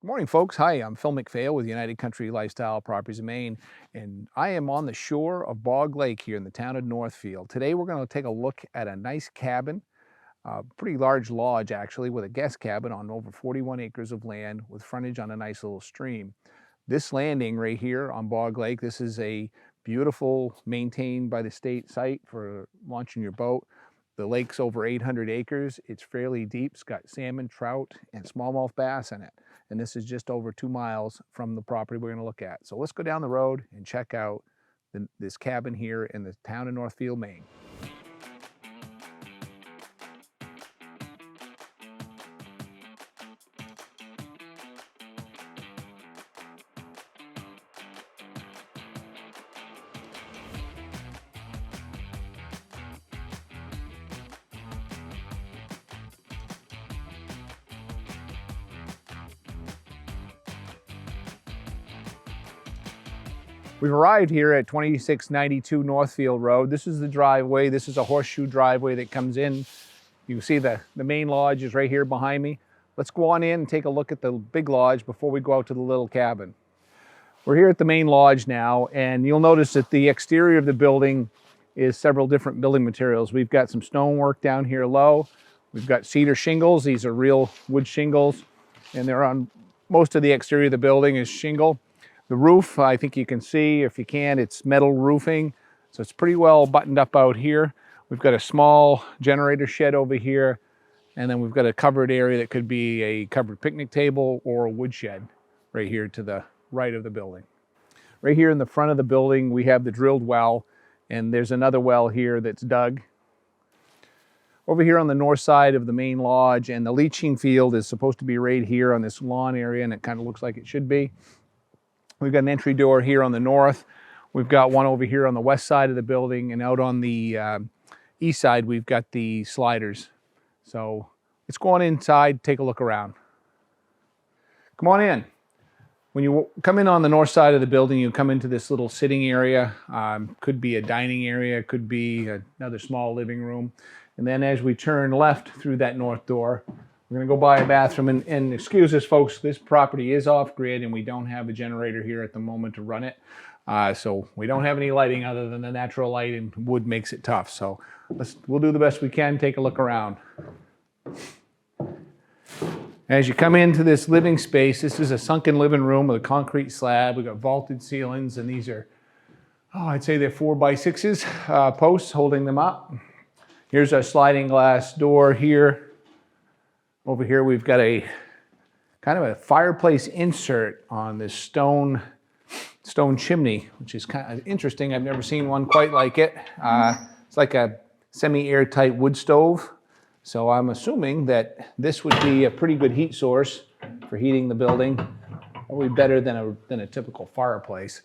Good morning, folks. Hi, I'm Phil McPhail with United Country Lifestyle Properties in Maine, and I am on the shore of Bog Lake here in the town of Northfield. Today, we're going to take a look at a nice cabin, a pretty large lodge actually, with a guest cabin on over 41 acres of land with frontage on a nice little stream. This landing right here on Bog Lake, this is a beautiful, maintained by the state site for launching your boat. The lake's over 800 acres. It's fairly deep. It's got salmon, trout, and smallmouth bass in it. And this is just over 2 miles from the property we're going to look at. So let's go down the road and check out this cabin here in the town of Northfield, Maine. We've arrived here at 2692 Northfield Road. This is the driveway. This is a horseshoe driveway that comes in. You can see the main lodge is right here behind me. Let's go on in and take a look at the big lodge before we go out to the little cabin. We're here at the main lodge now, and you'll notice that the exterior of the building is several different building materials. We've got some stonework down here low. We've got cedar shingles. These are real wood shingles, and they're on most of the exterior of the building is shingle. The roof, I think you can see, if you can, it's metal roofing. So it's pretty well buttoned up out here. We've got a small generator shed over here. And then we've got a covered area that could be a covered picnic table or a wood shed right here to the right of the building. Right here in the front of the building, we have the drilled well. And there's another well here that's dug. Over here on the north side of the main lodge, and the leaching field is supposed to be right here on this lawn area, and it kind of looks like it should be. We've got an entry door here on the north. We've got one over here on the west side of the building, and out on the east side, we've got the sliders. So let's go on inside, take a look around. Come on in. When you come in on the north side of the building, you come into this little sitting area. Could be a dining area, could be another small living room. And then as we turn left through that north door, we're going to go by a bathroom, and excuse us, folks, this property is off-grid, and we don't have a generator here at the moment to run it. So we don't have any lighting other than the natural light, and wood makes it tough. So we'll do the best we can, take a look around. As you come into this living space, this is a sunken living room with a concrete slab. We've got vaulted ceilings, and these are, I'd say they're 4x6s, posts holding them up. Here's our sliding glass door here. Over here we've got a kind of a fireplace insert on this stone chimney, which is kind of interesting. I've never seen one quite like it. It's like a semi-airtight wood stove. So I'm assuming that this would be a pretty good heat source for heating the building. Probably better than a typical fireplace.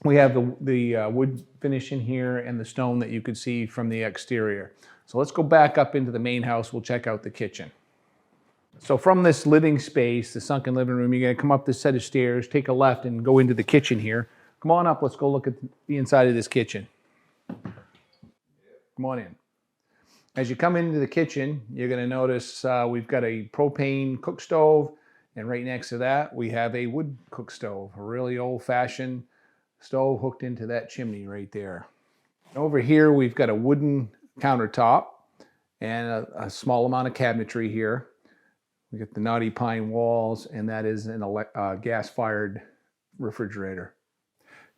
We have the wood finish in here and the stone that you could see from the exterior. So let's go back up into the main house. We'll check out the kitchen. So from this living space, the sunken living room, you're going to come up this set of stairs, take a left, and go into the kitchen here. Come on up. Let's go look at the inside of this kitchen. Come on in. As you come into the kitchen, you're going to notice we've got a propane cook stove, and right next to that, we have a wood cook stove, a really old-fashioned stove hooked into that chimney right there. Over here, we've got a wooden countertop and a small amount of cabinetry here. We got the knotty pine walls, and that is a gas-fired refrigerator.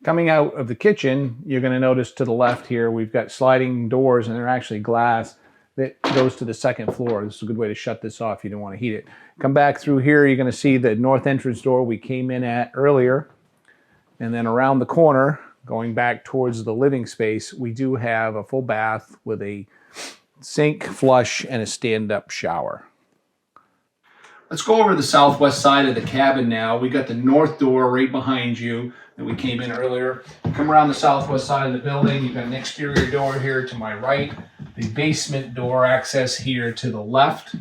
Coming out of the kitchen, you're going to notice to the left here, we've got sliding doors, and they're actually glass that goes to the second floor. This is a good way to shut this off if you don't want to heat it. Come back through here, you're going to see the north entrance door we came in at earlier. And then around the corner, going back towards the living space, we do have a full bath with a sink, flush, and a stand-up shower. Let's go over to the southwest side of the cabin now. We got the north door right behind you that we came in earlier. Come around the southwest side of the building. You've got an exterior door here to my right. The basement door access here to the left.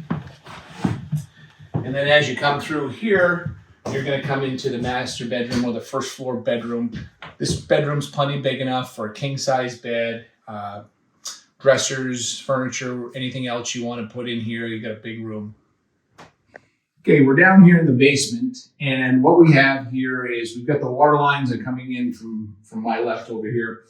And then as you come through here, you're going to come into the master bedroom or the first floor bedroom. This bedroom's plenty big enough for a king-size bed, dressers, furniture, anything else you want to put in here. You got a big room. Okay, we're down here in the basement, and what we have here is we've got the water lines that are coming in from my left over here,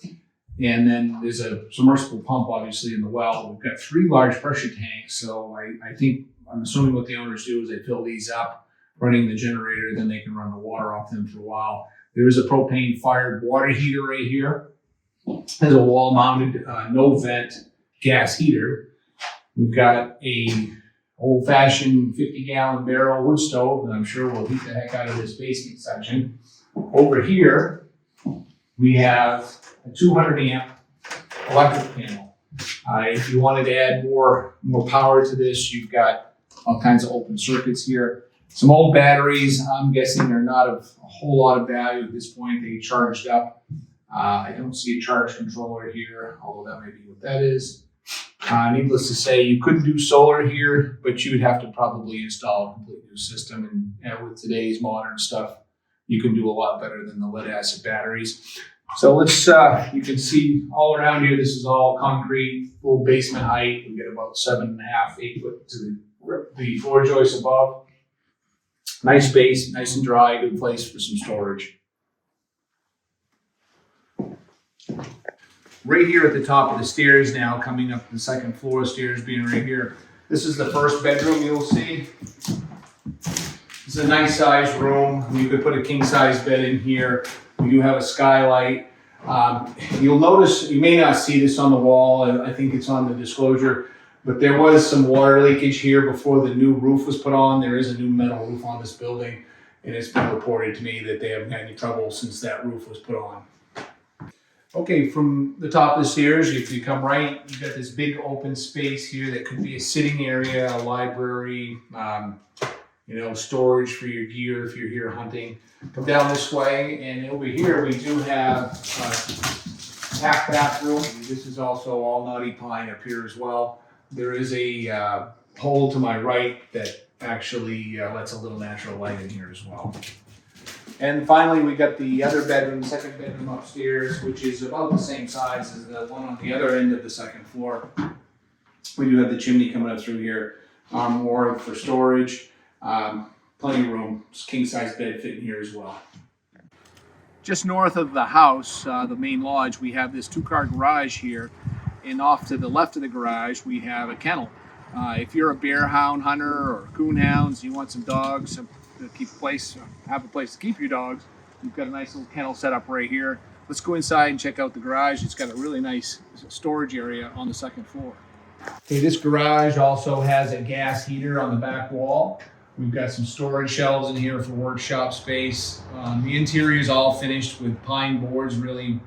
and then there's a submersible pump obviously in the well. We've got 3 large pressure tanks, so I'm assuming what the owners do is they fill these up, running the generator, then they can run the water off them for a while. There is a propane fired water heater right here. There's a wall mounted no vent gas heater. We've got a old-fashioned 50-gallon barrel wood stove, and I'm sure will heat the heck out of this basement section. Over here, we have a 200-amp electric panel. If you wanted to add more power to this, you've got all kinds of open circuits here. Some old batteries, I'm guessing they're not of a whole lot of value at this point. They charged up. I don't see a charge controller here, although that may be what that is. Needless to say, you could do solar here, but you would have to probably install a complete new system. And with today's modern stuff, you can do a lot better than the lead acid batteries. So let's, you can see all around here, this is all concrete, full basement height. We get about 7.5, 8 foot to the floor joists above. Nice space, nice and dry, good place for some storage. Right here at the top of the stairs now, coming up the second floor, stairs being right here. This is the first bedroom you'll see. It's a nice sized room. You could put a king size bed in here. We do have a skylight. You'll notice, you may not see this on the wall, I think it's on the disclosure, but there was some water leakage here before the new roof was put on. There is a new metal roof on this building, and it's been reported to me that they haven't had any trouble since that roof was put on. Okay, from the top of the stairs, if you come right, you've got this big open space here that could be a sitting area, a library, storage for your gear if you're here hunting. Come down this way, and over here we do have a half bathroom. This is also all knotty pine up here as well. There is a hole to my right that actually lets a little natural light in here as well. And finally, we got the other bedroom, second bedroom upstairs, which is about the same size as the one on the other end of the second floor. We do have the chimney coming up through here, more for storage, plenty of room, king size bed fitting here as well. Just north of the house, the main lodge, we have this 2-car garage here, and off to the left of the garage, we have a kennel. If you're a bear hound hunter or coon hounds, you want some dogs, to have a place to keep your dogs, you've got a nice little kennel set up right here. Let's go inside and check out the garage. It's got a really nice storage area on the second floor. Okay, this garage also has a gas heater on the back wall. We've got some storage shelves in here for workshop space. The interior is all finished with pine boards, really,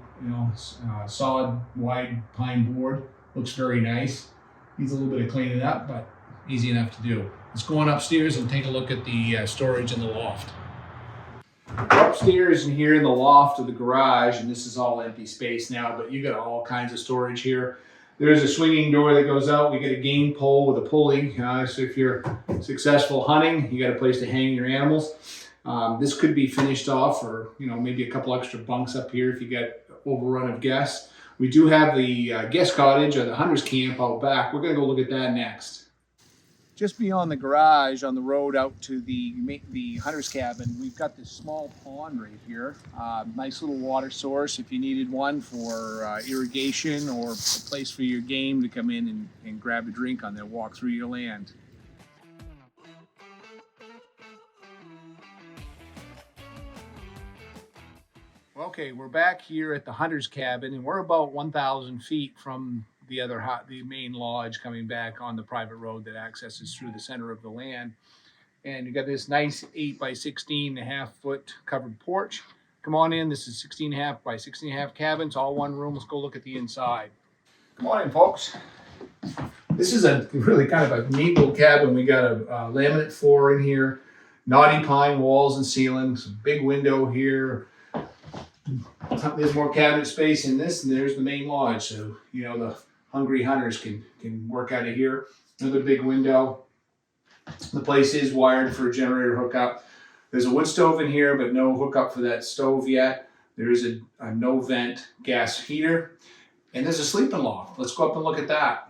solid, wide pine board. Looks very nice. Needs a little bit of cleaning up, but easy enough to do. Let's go on upstairs and take a look at the storage in the loft. We're upstairs and here in the loft of the garage, and this is all empty space now, but you got all kinds of storage here. There's a swinging door that goes out. We got a game pole with a pulley. So if you're successful hunting, you got a place to hang your animals. This could be finished off, or maybe a couple extra bunks up here if you get overrun of guests. We do have the guest cottage or the hunter's camp out back. We're gonna go look at that next. Just beyond the garage, on the road out to the hunter's cabin, we've got this small pond right here. Nice little water source if you needed one for irrigation or a place for your game to come in and grab a drink on their walk through your land. Okay, we're back here at the hunter's cabin, and we're about 1,000 feet from the main lodge coming back on the private road that accesses through the center of the land. And you got this nice 8 by 16.5 foot covered porch. Come on in. This is 16.5 by 16.5 cabins, all one room. Let's go look at the inside. Come on in, folks. This is a really kind of a neat little cabin. We got a laminate floor in here, knotty pine walls and ceilings, big window here. There's more cabinet space in this, and there's the main lodge. So, the hungry hunters can work out of here. Another big window. The place is wired for a generator hookup. There's a wood stove in here, but no hookup for that stove yet. There is a no vent gas heater, and there's a sleeping loft. Let's go up and look at that.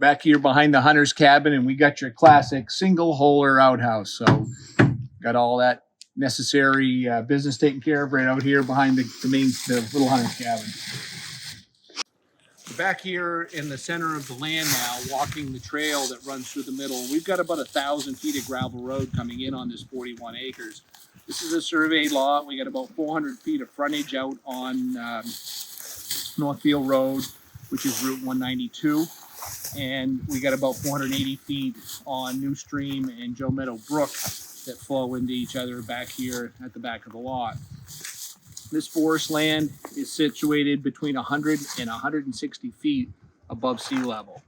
Back here behind the hunter's cabin, and we got your classic single holer outhouse. So got all that necessary business taken care of right out here behind the little hunter's cabin. Back here in the center of the land now, walking the trail that runs through the middle, we've got about 1,000 feet of gravel road coming in on this 41 acres. This is a surveyed lot. We got about 400 feet of frontage out on Northfield Road, which is Route 192. And we got about 480 feet on New Stream and Joe Meadow Brook that flow into each other back here at the back of the lot. This forest land is situated between 100 and 160 feet above sea level.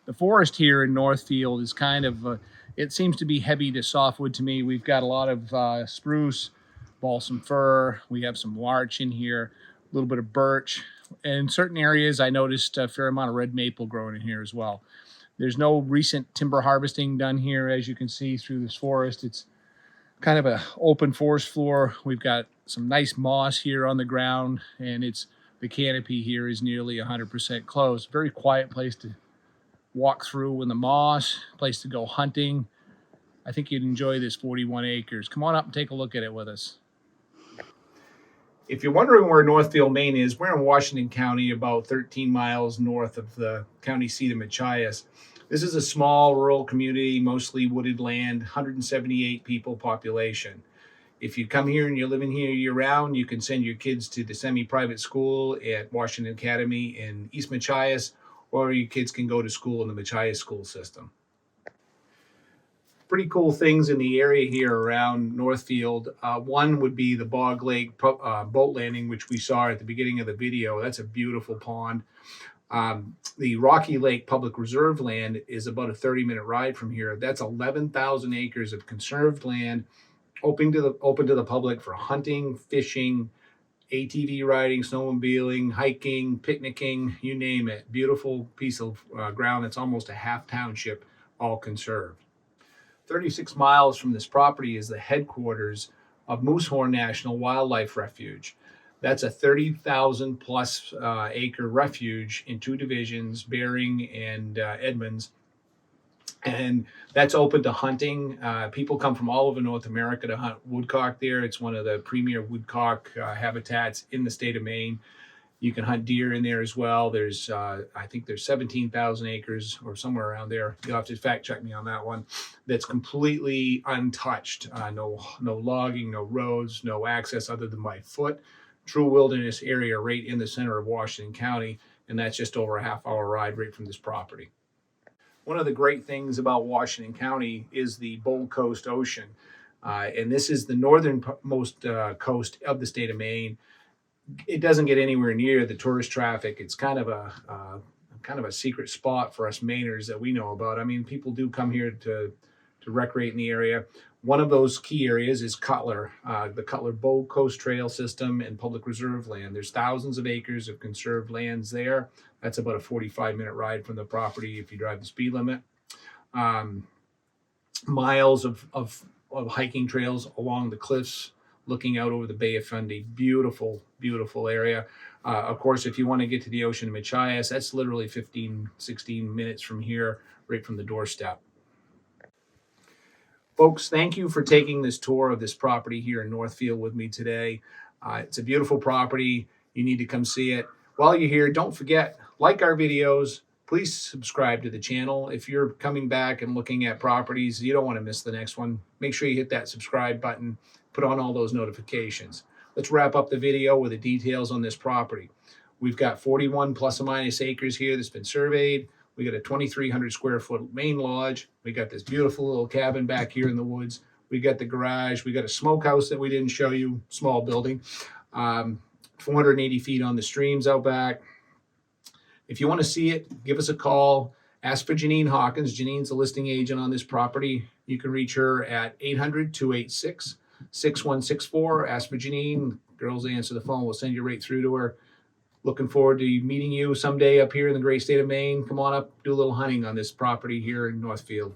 The forest here in Northfield is kind of, it seems to be heavy to softwood to me. We've got a lot of spruce, balsam fir, we have some larch in here, a little bit of birch. In certain areas, I noticed a fair amount of red maple growing in here as well. There's no recent timber harvesting done here, as you can see through this forest. It's kind of an open forest floor. We've got some nice moss here on the ground, and the canopy here is nearly 100% closed. Very quiet place to walk through in the moss, place to go hunting. I think you'd enjoy this 41 acres. Come on up and take a look at it with us. If you're wondering where Northfield, Maine is, we're in Washington County, about 13 miles north of the county seat of Machias. This is a small rural community, mostly wooded land, 178 people population. If you come here and you're living here year-round, you can send your kids to the semi-private school at Washington Academy in East Machias, or your kids can go to school in the Machias school system. Pretty cool things in the area here around Northfield. One would be the Bog Lake boat landing, which we saw at the beginning of the video. That's a beautiful pond. The Rocky Lake Public Reserve land is about a 30-minute ride from here. That's 11,000 acres of conserved land open to the public for hunting, fishing, ATV riding, snowmobiling, hiking, picnicking, you name it. Beautiful piece of ground that's almost a half township, all conserved. 36 miles from this property is the headquarters of Moosehorn National Wildlife Refuge. That's a 30,000 plus acre refuge in two divisions, Bering and Edmonds. And that's open to hunting. People come from all over North America to hunt woodcock there. It's one of the premier woodcock habitats in the state of Maine. You can hunt deer in there as well. There's, I think there's 17,000 acres or somewhere around there. You'll have to fact check me on that one. That's completely untouched. No logging, no roads, no access other than by foot. True wilderness area right in the center of Washington County. And that's just over a half-hour ride right from this property. One of the great things about Washington County is the Bold Coast Ocean. And this is the northernmost coast of the state of Maine. It doesn't get anywhere near the tourist traffic. It's kind of a secret spot for us Mainers that we know about. I mean, people do come here to recreate in the area. One of those key areas is Cutler, the Cutler Bow Coast Trail System and Public Reserve land. There's thousands of acres of conserved lands there. That's about a 45-minute ride from the property if you drive the speed limit. Miles of hiking trails along the cliffs, looking out over the Bay of Fundy. Beautiful, beautiful area. Of course, if you want to get to the ocean in Machias, that's literally 15, 16 minutes from here, right from the doorstep. Folks, thank you for taking this tour of this property here in Northfield with me today. It's a beautiful property. You need to come see it. While you're here, don't forget, like our videos. Please subscribe to the channel. If you're coming back and looking at properties, you don't want to miss the next one. Make sure you hit that subscribe button. Put on all those notifications. Let's wrap up the video with the details on this property. We've got 41 plus or minus acres here that's been surveyed. We got a 2,300 square foot main lodge. We got this beautiful little cabin back here in the woods. We got the garage. We got a smokehouse that we didn't show you, small building. 480 feet on the streams out back. If you want to see it, give us a call. Ask for Janine Hawkins. Janine's the listing agent on this property. You can reach her at 800-286-6164. Ask for Janine. Girls answer the phone. We'll send you right through to her. Looking forward to meeting you someday up here in the great state of Maine. Come on up, do a little hunting on this property here in Northfield.